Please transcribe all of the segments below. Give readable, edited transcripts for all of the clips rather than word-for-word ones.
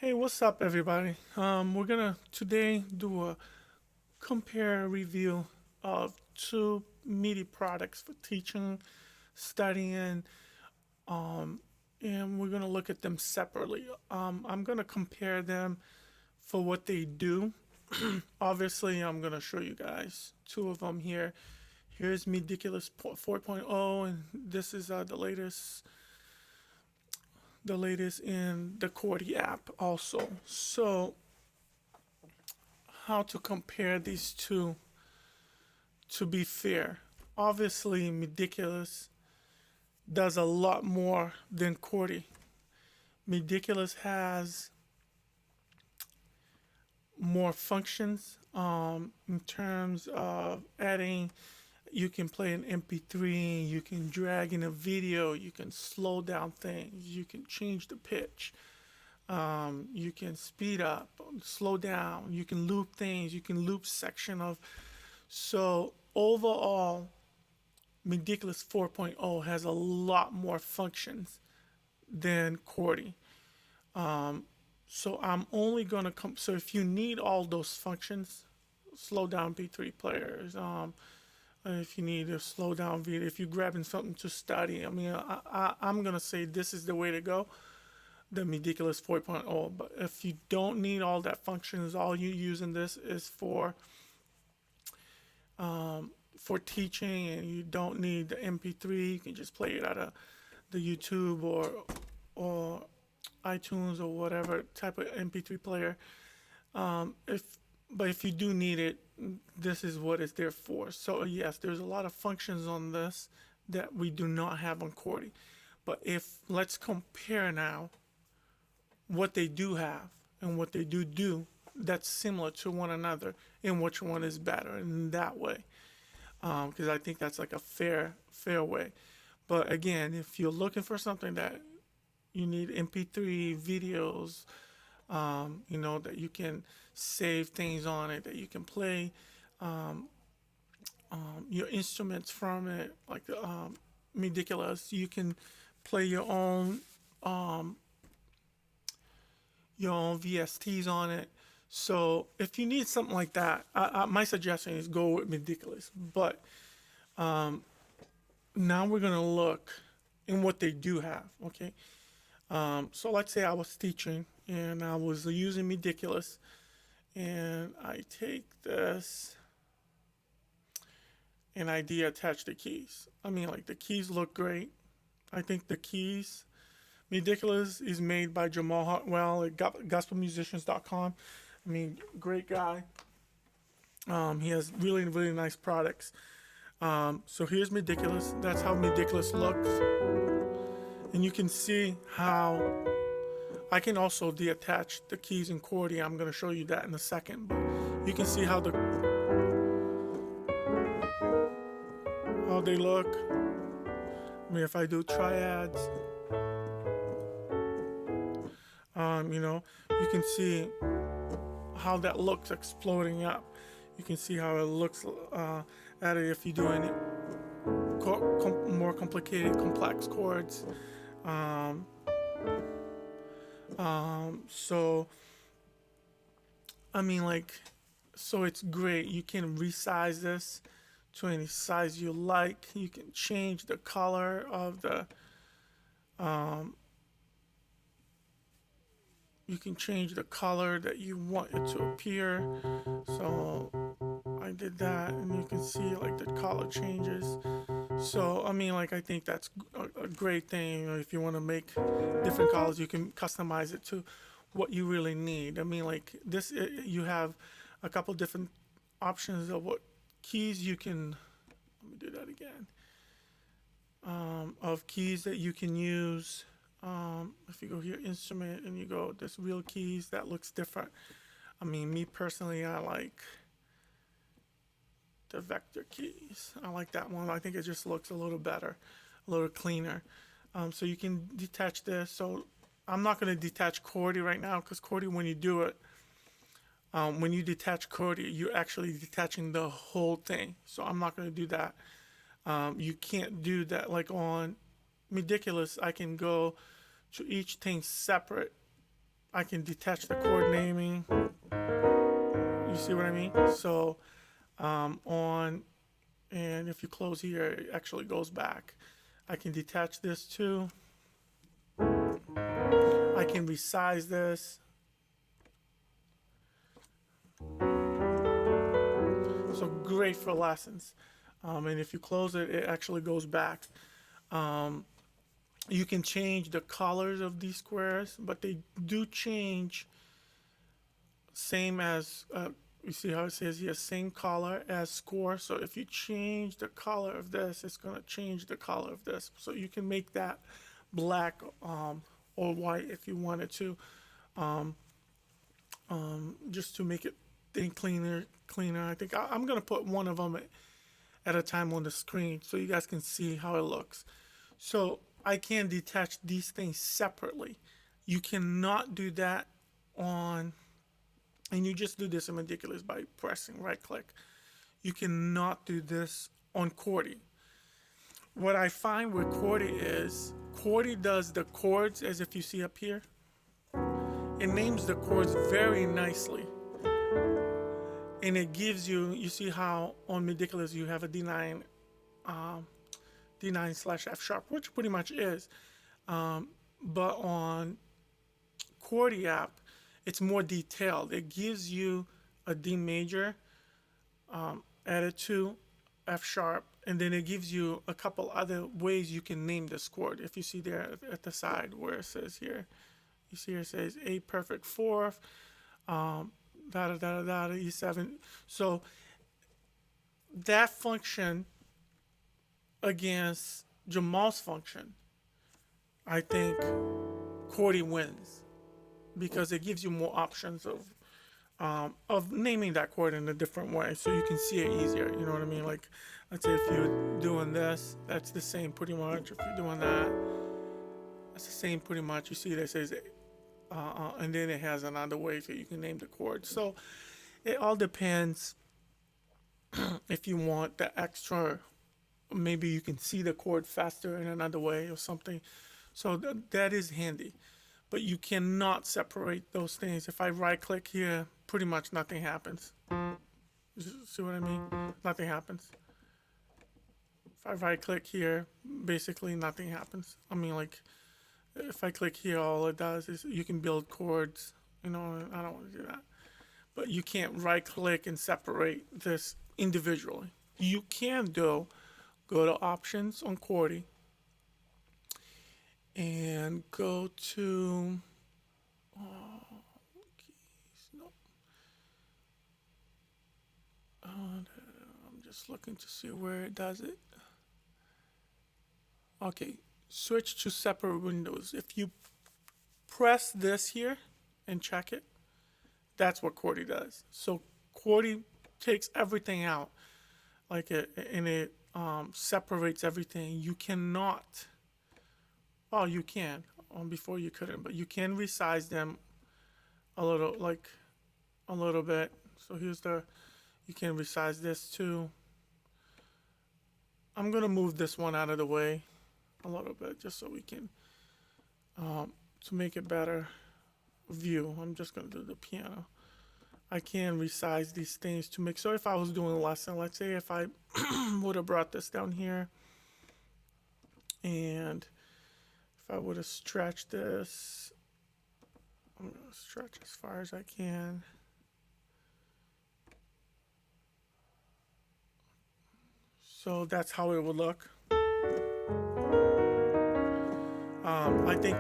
Hey, what's up, everybody? We're gonna today do a compare review of two MIDI products for teaching, studying, um, and we're gonna look at them separately. I'm gonna compare them for what they do. Obviously, I'm gonna show you guys two of them here. Here's Midiculous 4.0, and this is the latest in the Chordie app also. So how to compare these two to be fair. Obviously, Midiculous does a lot more than Chordie. Midiculous has more functions in terms of adding. You can play an MP3, you can drag in a video, you can slow down things, you can change the pitch, you can speed up, slow down, you can loop things, you can loop section of. So overall, Midiculous 4.0 has a lot more functions than Chordie. Um, so I'm only gonna come. So if you need all those functions, slow down P3 players. If you need a slow down video, if you're grabbing something to study, I'm gonna say this is the way to go, the Midiculous 4.0. But if you don't need all that functions, all you using this is for teaching, and you don't need the MP3. You can just play it out of the YouTube or iTunes or whatever type of MP3 player. If but if you do need it, this is what it's there for. So yes, there's a lot of functions on this that we do not have on Chordie. But if let's compare now what they do have and what they do that's similar to one another, and which one is better in that way. Because I think that's like a fair way. But again, if you're looking for something that you need MP3 videos, that you can save things on it, that you can play your instruments from it, like the Midiculous. You can play um, your own VSTs on it. So if you need something like that, my suggestion is go with Midiculous. But now we're gonna look in what they do have. Okay, so let's say I was teaching and I was using Midiculous, and I take this and I deattach the keys. Like the keys look great. I think the keys, Midiculous is made by Jamal Hartwell at gospelmusicians.com. Great guy. He has really, really nice products. So here's Midiculous. That's how Midiculous looks. And you can see how I can also deattach the keys in Chordie. I'm going to show you that in a second. But you can see how they look. If I do triads, you can see how that looks exploding up. You can see how it looks at it if you're doing it more complicated, complex chords. So so it's great. You can resize this to any size you like. You can change the color of the you can change the color that you want it to appear. So I did that, and you can see like the color changes. So I think that's a great thing. If you want to make different colors, you can customize it to what you really need. This, you have a couple different options of what keys you can. Let me do that again. Of keys that you can use. If you go here, instrument, and you go, there's real keys, that looks different. Me personally, I like the vector keys. I like that one. I think it just looks a little better, a little cleaner. So you can detach this. So I'm not going to detach Chordie right now, because Chordie, when you do it, when you detach Chordie, you're actually detaching the whole thing. So I'm not going to do that. You can't do that like on Midiculous. I can go to each thing separate I can detach the chord naming. You see what I mean? So on, and if you close here, it actually goes back. I can detach this too. I can resize this. So great for lessons. And if you close it, it actually goes back. You can change the colors of these squares, but they do change same as, you see how it says here, same color as score. So if you change the color of this, it's going to change the color of this. So you can make that black or white if you wanted to, just to make it think cleaner. I think I'm going to put one of them at a time on the screen so you guys can see how it looks. So I can detach these things separately. You cannot do that on, and you just do this in midiculous by pressing right click. You cannot do this on Chordie. What I find with Chordie is, Chordie does the chords as if you see up here. It names the chords very nicely. And it gives you, you see how on midiculous you have a D9, D9/F sharp, which pretty much is. But on chordieapp, it's more detailed. It gives you a D major added to F sharp, and then it gives you a couple other ways you can name this chord. If you see there at the side where it says here, you see here it says A perfect fourth, da da da da da E7. So that function against Jamal's function, I think Chordie wins because it gives you more options of naming that chord in a different way, so you can see it easier. You know what I mean? Like, let's say if you're doing this, that's the same pretty much. If you're doing that, that's the same pretty much. You see that it says, and then it has another way so you can name the chord. So it all depends if you want the extra. Maybe you can see the chord faster in another way or something. So that is handy. But you cannot separate those things. If I right click here, pretty much nothing happens. You see what I mean? Nothing happens. If I right click here, basically nothing happens. I mean, like, if I click here, all it does is you can build chords. You know, I don't want to do that. But you can't right click and separate this individually. You can go to options on Chordie and go to I'm just looking to see where it does it. Okay, switch to separate windows. If you press this here and check it, that's what Chordie does. So Chordie takes everything out, like and it separates everything. You cannot. Well, you can. Before you couldn't, but you can resize them a little, like a little bit. So here's the. You can resize this too. I'm gonna move this one out of the way a little bit just so we can to make it better view. I'm just gonna do the piano. I can resize these things to make, so if I was doing a lesson, let's say if I would have brought this down here and if I would have stretched this, I'm gonna stretch as far as I can. So that's how it would look. I think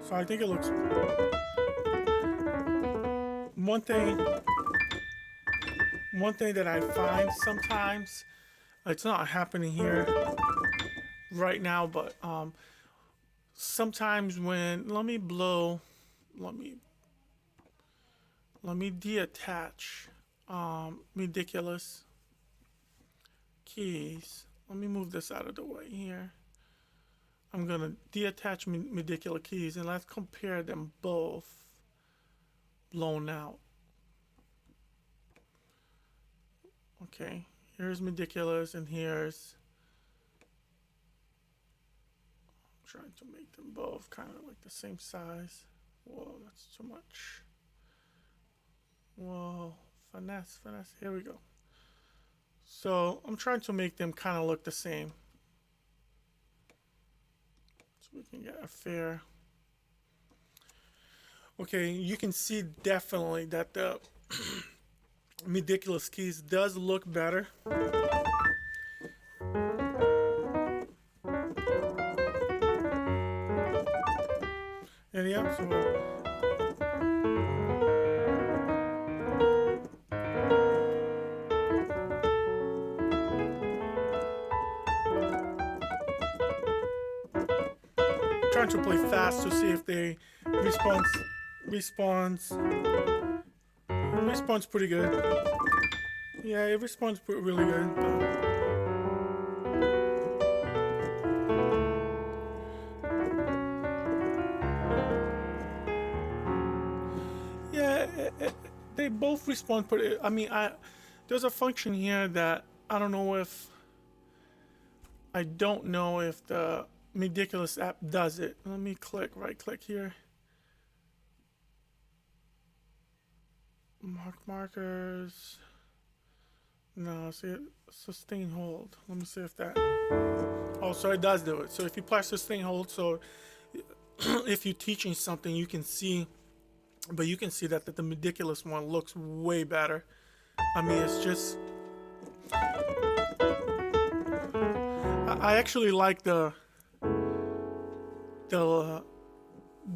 so I think it looks, one thing that I find sometimes, it's not happening here right now, but sometimes when, let me detach midiculous keys. Let me move this out of the way here. I'm gonna detach midiculous keys and let's compare them both blown out. Okay, here's midiculous and here's trying to make them both kind of like the same size. Whoa, that's too much. Whoa, finesse, finesse. Here we go. So I'm trying to make them kind of look the same, so we can get a fair. Okay, you can see definitely that the midiculous keys does look better. And yeah, so trying to play fast to see if they responds pretty good. Yeah, it responds really good. Yeah, they both respond pretty. I mean, there's a function here that I don't know if the midiculous app does it. Let me right click here. Markers. No, see, sustain hold. Let me see if that. Oh, so it does do it. So if you press sustain hold, so if you're teaching something, you can see, but you can see that the midiculous one looks way better. I mean, it's just. I actually like the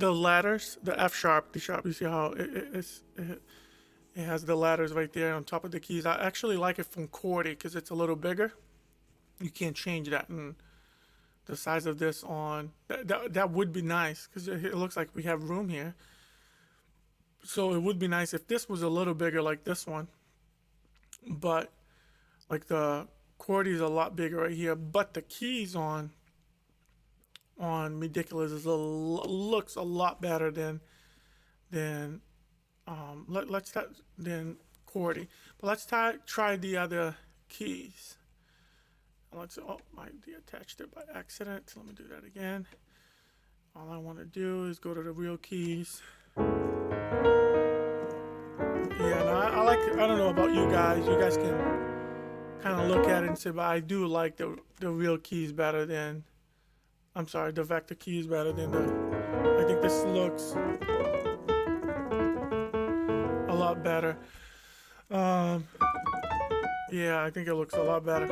ladders, the F sharp, D sharp. You see how it has the ladders right there on top of the keys. I actually like it from Chordie because it's a little bigger. You can't change that, and the size of this on that would be nice because it looks like we have room here. So it would be nice if this was a little bigger like this one, but like the Chordie is a lot bigger right here. But the keys on midiculous looks a lot better than Chordie. But let's try the other keys. Oh, I detached it by accident. Let me do that again. All I want to do is go to the real keys. Yeah, no, I like. I don't know about you guys. You guys can kind of look at it and say, but I do like the real keys better than. I'm sorry, the vector keys better than the. I think this looks a lot better. Yeah, I think it looks a lot better.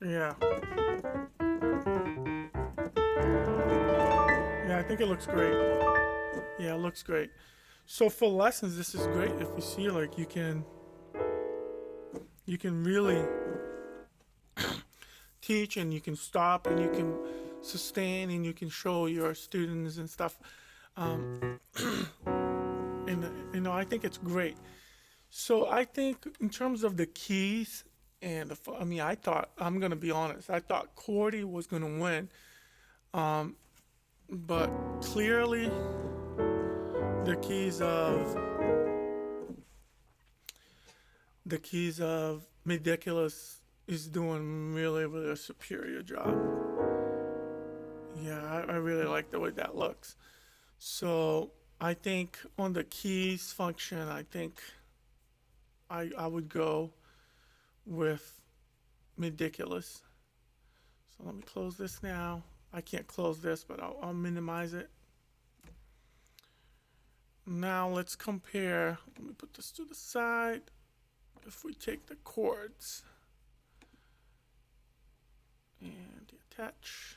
Yeah. Yeah, I think it looks great. Yeah, it looks great. So for lessons, this is great. If you see, like, you can really teach, and you can stop, and you can sustain, and you can show your students and stuff. And I think it's great. So I think in terms of the keys and I thought, I'm gonna be honest, I thought Chordie was gonna win, but clearly the keys of midiculous is doing really a superior job. Yeah, I really like the way that looks. So I think on the keys function, I think I would go with midiculous. So let me close this now. I can't close this, but I'll minimize it. Now let's compare. Let me put this to the side. If we take the chords and detach.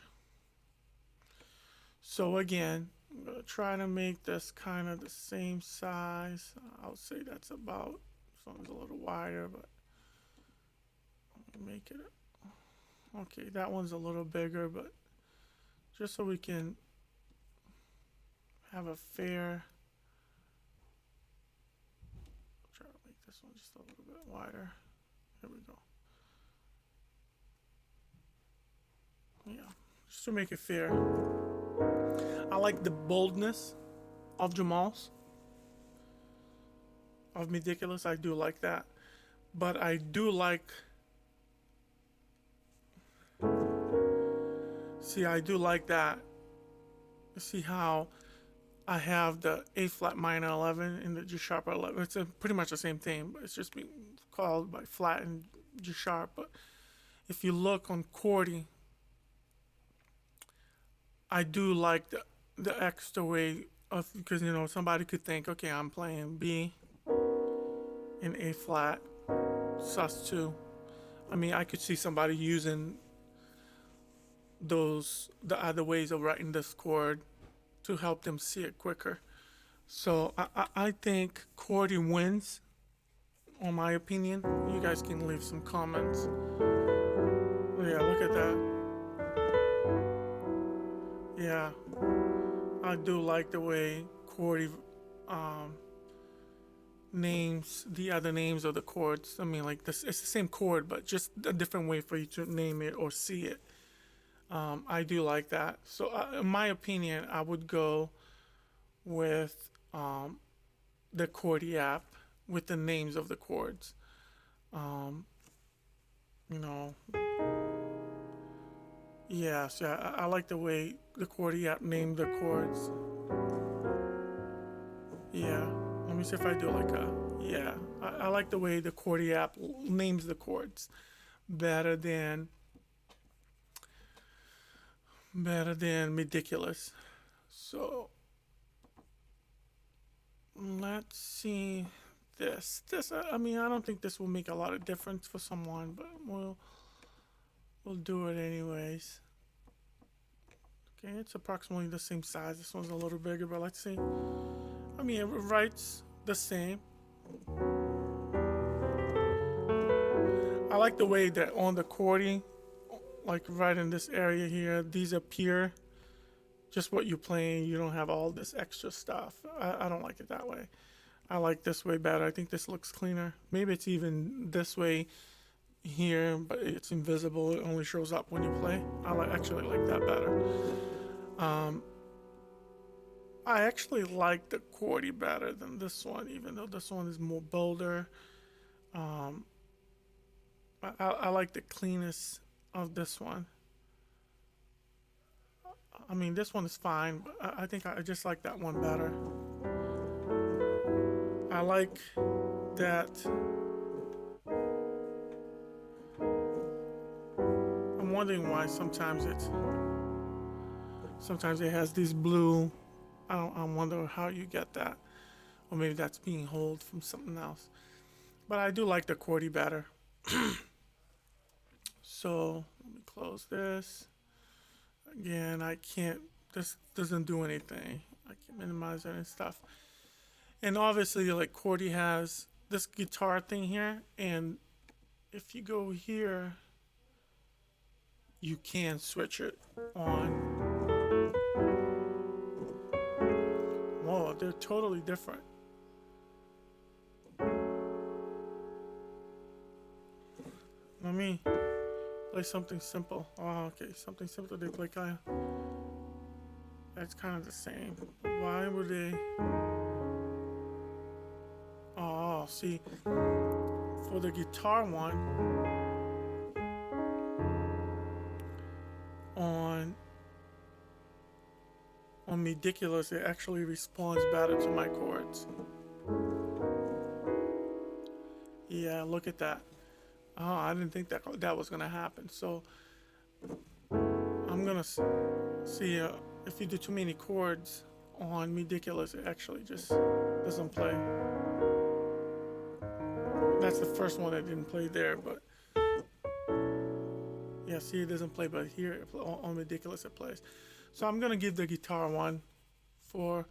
So again, I'm going to try to make this kind of the same size. I'll say that's about, this one's a little wider, but let me make it. Okay, that one's a little bigger, but just so we can have a fair. Try to make this one just a little bit wider. Here we go. Yeah, just to make it fair. I like the boldness of Jamal's, of midiculous. I do like that, but I do like. See, I do like that You see how I have the A flat minor 11 and the G sharp 11. It's pretty much the same thing, but it's just being called by flat and G sharp. But if you look on Chordie, I do like the extra way of, because somebody could think, okay, I'm playing B in A flat sus2. I mean, I could see somebody using the other ways of writing this chord to help them see it quicker. So I think Chordie wins, on my opinion. You guys can leave some comments. Yeah, look at that. Yeah, I do like the way Chordie um, names the other names of the chords. I mean, like this, it's the same chord, but just a different way for you to name it or see it. I do like that. So, in my opinion, I would go with the chordieapp with the names of the chords. Um, you know, yeah. So I like the way the chordieapp named the chords. Yeah. Let me see if I do like a yeah. I like the way the chordieapp names the chords better than midiculous. So let's see this. I mean, I don't think this will make a lot of difference for someone, but we'll do it anyways. Okay, it's approximately the same size. This one's a little bigger, but let's see. I mean, it writes the same. I like the way that on the chordie, like right in this area here, these appear just what you're playing. You don't have all this extra stuff. I don't like it that way. I like this way better. I think this looks cleaner. Maybe it's even this way here, but it's invisible. It only shows up when you play. Actually like that better. I actually like the Chordie better than this one, even though this one is more bolder. Um, I like the cleanness of this one. I mean, this one is fine, but I think I just like that one better. I like that. I'm wondering why sometimes it has these blue. I wonder how you get that, or maybe that's being held from something else. But I do like the Chordie better. So let me close this. Again, I can't. This doesn't do anything. I can minimize it and stuff. And obviously, like Chordie has this guitar thing here, and if you go here, you can switch it on. Whoa, they're totally different. Let me play something simple. Oh, okay, something simple. They play kind of. That's kind of the same. Why would they? Oh, see, for the guitar one, on midiculous, it actually responds better to my chords. Yeah, look at that. Oh, I didn't think that was gonna happen. So I'm gonna see if you do too many chords on midiculous, it actually just doesn't play. That's the first one that didn't play there, but yeah, see, it doesn't play, but here on midiculous it plays. So I'm gonna give the guitar one for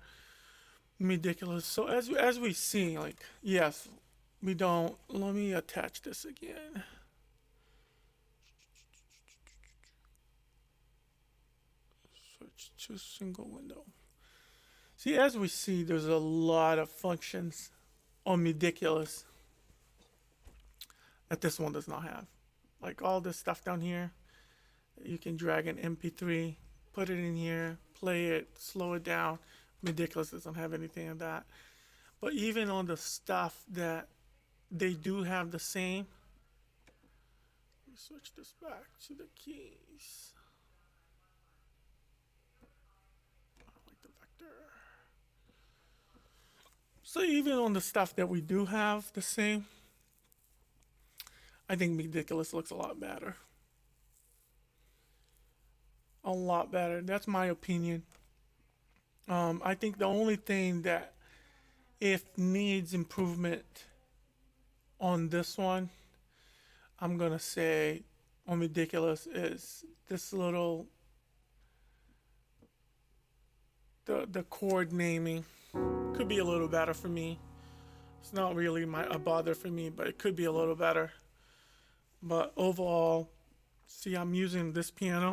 midiculous. So as we see, like, yes, we don't. Let me attach this again. Switch to single window. See, as we see, there's a lot of functions on midiculous that this one does not have. Like all this stuff down here, you can drag an MP3, put it in here, play it, slow it down. Midiculous doesn't have anything of that. But even on the stuff that they do have the same, let me switch this back to the keys. So even on the stuff that we do have the same, I think midiculous looks a lot better. A lot better. That's my opinion. I think the only thing that if needs improvement on this one, I'm gonna say on midiculous is this little the chord naming could be a little better for me. It's not really a bother for me, but it could be a little better. But overall, see, I'm using this piano,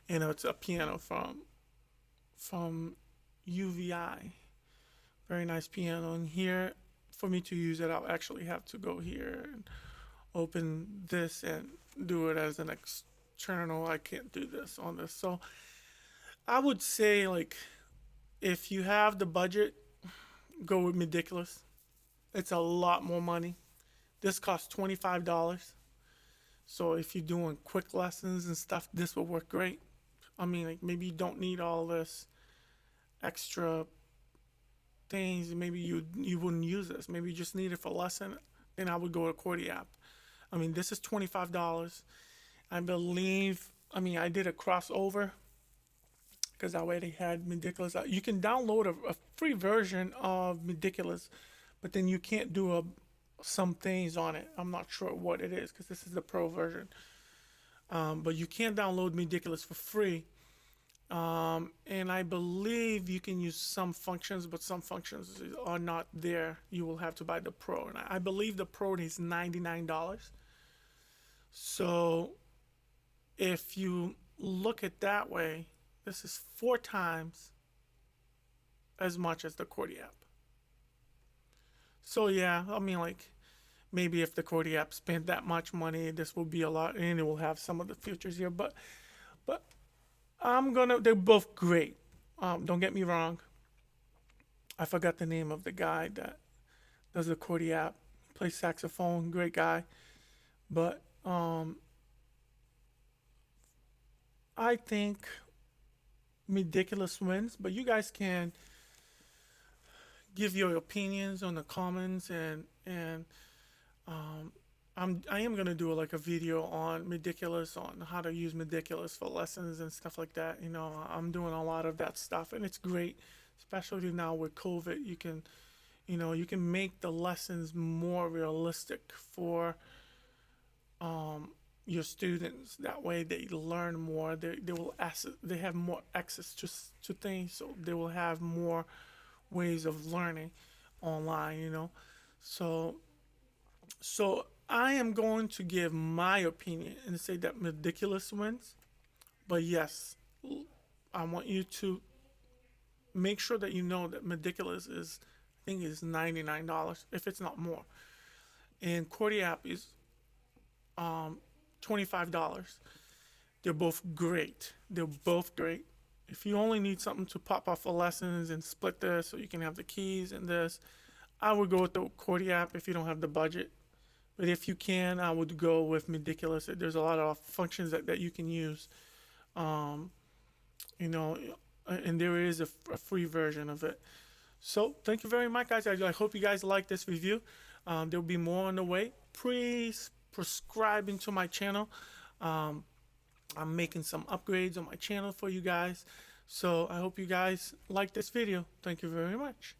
and it's a piano from UVI. Very nice piano. And here, for me to use it, I'll actually have to go here and open this and do it as an external. I can't do this on this. So I would say, like, if you have the budget, go with midiculous. It's a lot more money. This costs $25. So if you're doing quick lessons and stuff, this will work great. I mean, like, maybe you don't need all this extra things. Maybe you wouldn't use this. Maybe you just need it for a lesson. Then I would go to chordieapp. I mean, this is $25. I believe. I mean, I did a crossover because I already had midiculous. You can download a free version of midiculous, but then you can't do some things on it. I'm not sure what it is because this is the pro version. But you can download midiculous for free. And I believe you can use some functions, but some functions are not there. You will have to buy the pro. And I believe the pro is $99. So if you look at that way, this is 4 times as much as the chordieapp. So yeah, I mean, like, maybe if the chordieapp spent that much money, this will be a lot, and it will have some of the features here. But they're both great. Don't get me wrong. I forgot the name of the guy that does the chordieapp. Plays saxophone, great guy. But I think midiculous wins. But you guys can give your opinions on the comments, and I am gonna do like a video on midiculous, on how to use midiculous for lessons and stuff like that. You know, I'm doing a lot of that stuff, and it's great, especially now with COVID. You can make the lessons more realistic for your students. That way, they learn more. They have more access to things, so they will have more ways of learning online. So I am going to give my opinion and say that midiculous wins. But yes, I want you to make sure that you know that midiculous I think is $99 if it's not more, and chordieapp is $25. They're both great. They're both great. If you only need something to pop off for lessons and split this so you can have the keys and this, I would go with the chordieapp if you don't have the budget. But if you can, I would go with midiculous. There's a lot of functions that you can use, and there is a free version of it. So thank you very much, guys. I hope you guys like this review. There'll be more on the way. Please subscribe into my channel. I'm making some upgrades on my channel for you guys. So I hope you guys like this video. Thank you very much.